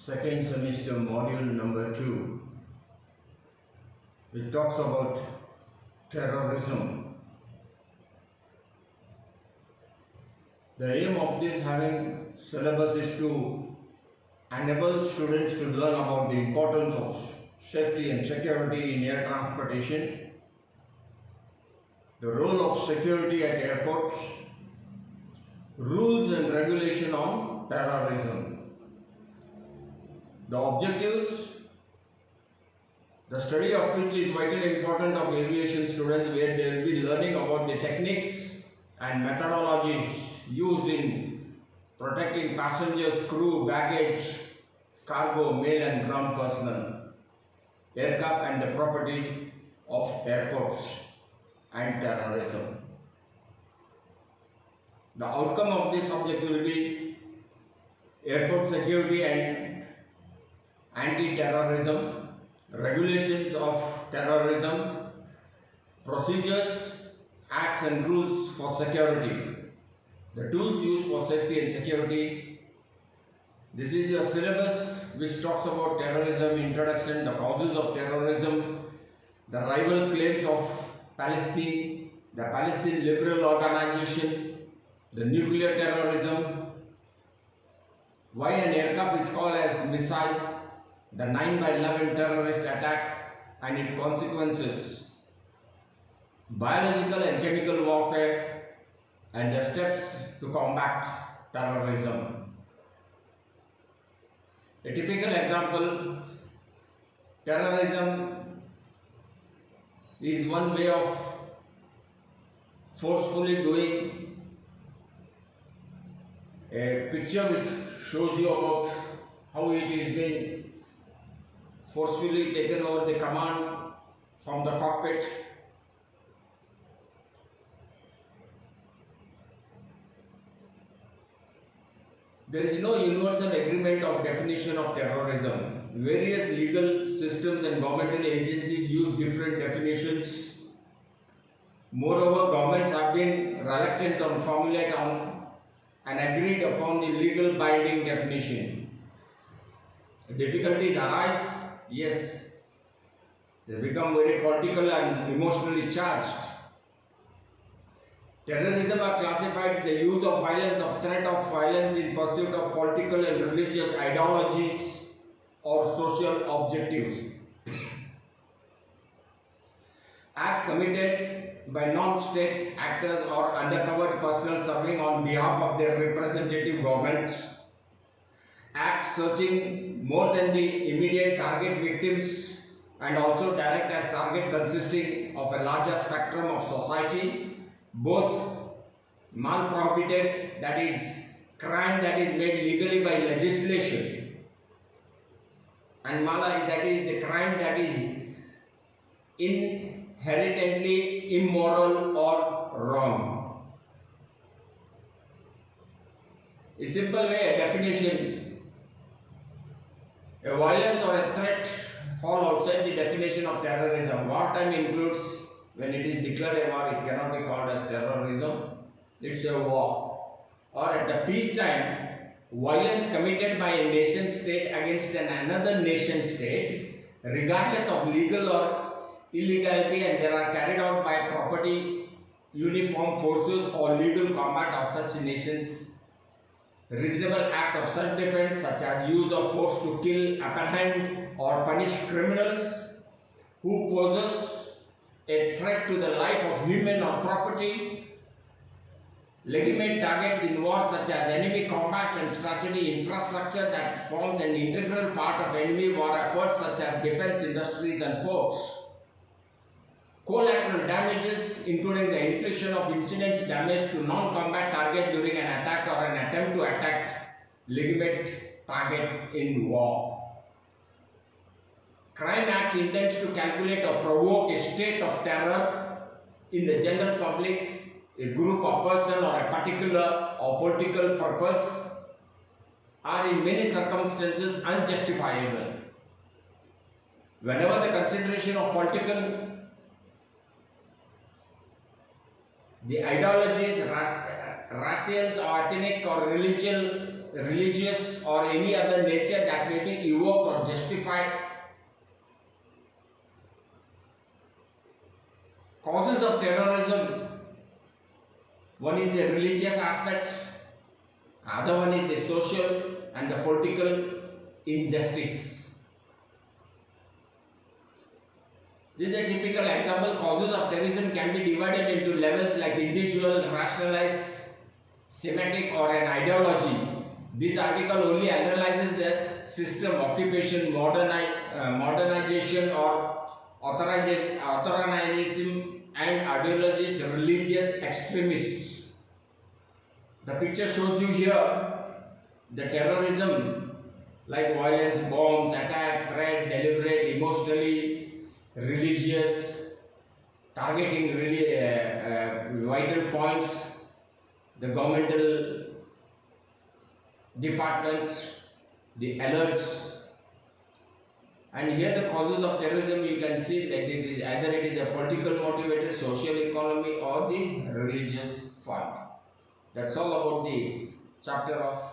second semester module number 2. It talks about terrorism. The aim of this having syllabus is to enable students to learn about the importance of safety and security in air transportation, the role of security at airports, rules and regulation on terrorism. The objectives, the study of which is vitally important of aviation students, where they will be learning about the techniques and methodologies used in protecting passengers, crew, baggage, cargo, mail and ground personnel, aircraft and the property of airports, and terrorism. The outcome of this subject will be airport security and anti-terrorism, regulations of terrorism, procedures, acts and rules for security, the tools used for safety and security. This is your syllabus which talks about terrorism, introduction, the causes of terrorism, the rival claims of Palestine, the Palestine Liberal Organization, the nuclear terrorism, why an aircraft is called as missile, the 9/11 terrorist attack and its consequences, biological and chemical warfare, and the steps to combat terrorism. A typical example, terrorism is one way of forcefully doing. A picture which shows you about how it is being forcefully taken over the command from the cockpit. There is no universal agreement of definition of terrorism. Various legal systems and governmental agencies use different definitions. Moreover, governments have been reluctant on formulate on and agreed upon the legal binding definition. Difficulties arise, yes. They become very political and emotionally charged. Terrorism are classified the use of violence or threat of violence in pursuit of political and religious ideologies or social objectives. Act committed by non-state actors or undercover personnel serving on behalf of their representative governments. Act searching more than the immediate target victims and also direct as target consisting of a larger spectrum of society. Both mal prohibited, that is crime that is made legally by legislation, and mala, that is the crime that is inherently immoral or wrong. A simple way, a definition, a violence or a threat fall outside the definition of terrorism. Wartime includes, when it is declared a war, it cannot be called as terrorism. It's a war. Or at the peacetime, violence committed by a nation state against another nation state, regardless of legal or illegality, and they are carried out by property, uniform forces or legal combat of such nations. Reasonable act of self-defense, such as use of force to kill, apprehend or punish criminals who possess a threat to the life of human or property. Legitimate targets in war, such as enemy combat and strategy infrastructure that forms an integral part of enemy war efforts, such as defense industries and ports. Collateral damages, including the infliction of incidents damage to non-combat target during an attack or an attempt to attack legitimate target in war. Crime Act intends to calculate or provoke a state of terror in the general public, a group of person or a particular or political purpose, are in many circumstances unjustifiable. Whenever the consideration of political, the ideologies, racial or ethnic or religious religious or any other nature that may be evoked or justified. Causes of terrorism, one is the religious aspects, other one is the social and the political injustice. This is a typical example. Causes of terrorism can be divided into levels like individual, rationalized, semantic, or an ideology. This article only analyzes the system, occupation, modernization or authoritarianism and ideologies, religious extremists. The picture shows you here the terrorism like violence, bombs, attack, threat, deliberate, emotionally, religious, targeting really vital points, the governmental departments, the alerts. And here the causes of terrorism, you can see that it is either it is a political motivated, social economy, or the religious fund. That's all about the chapter of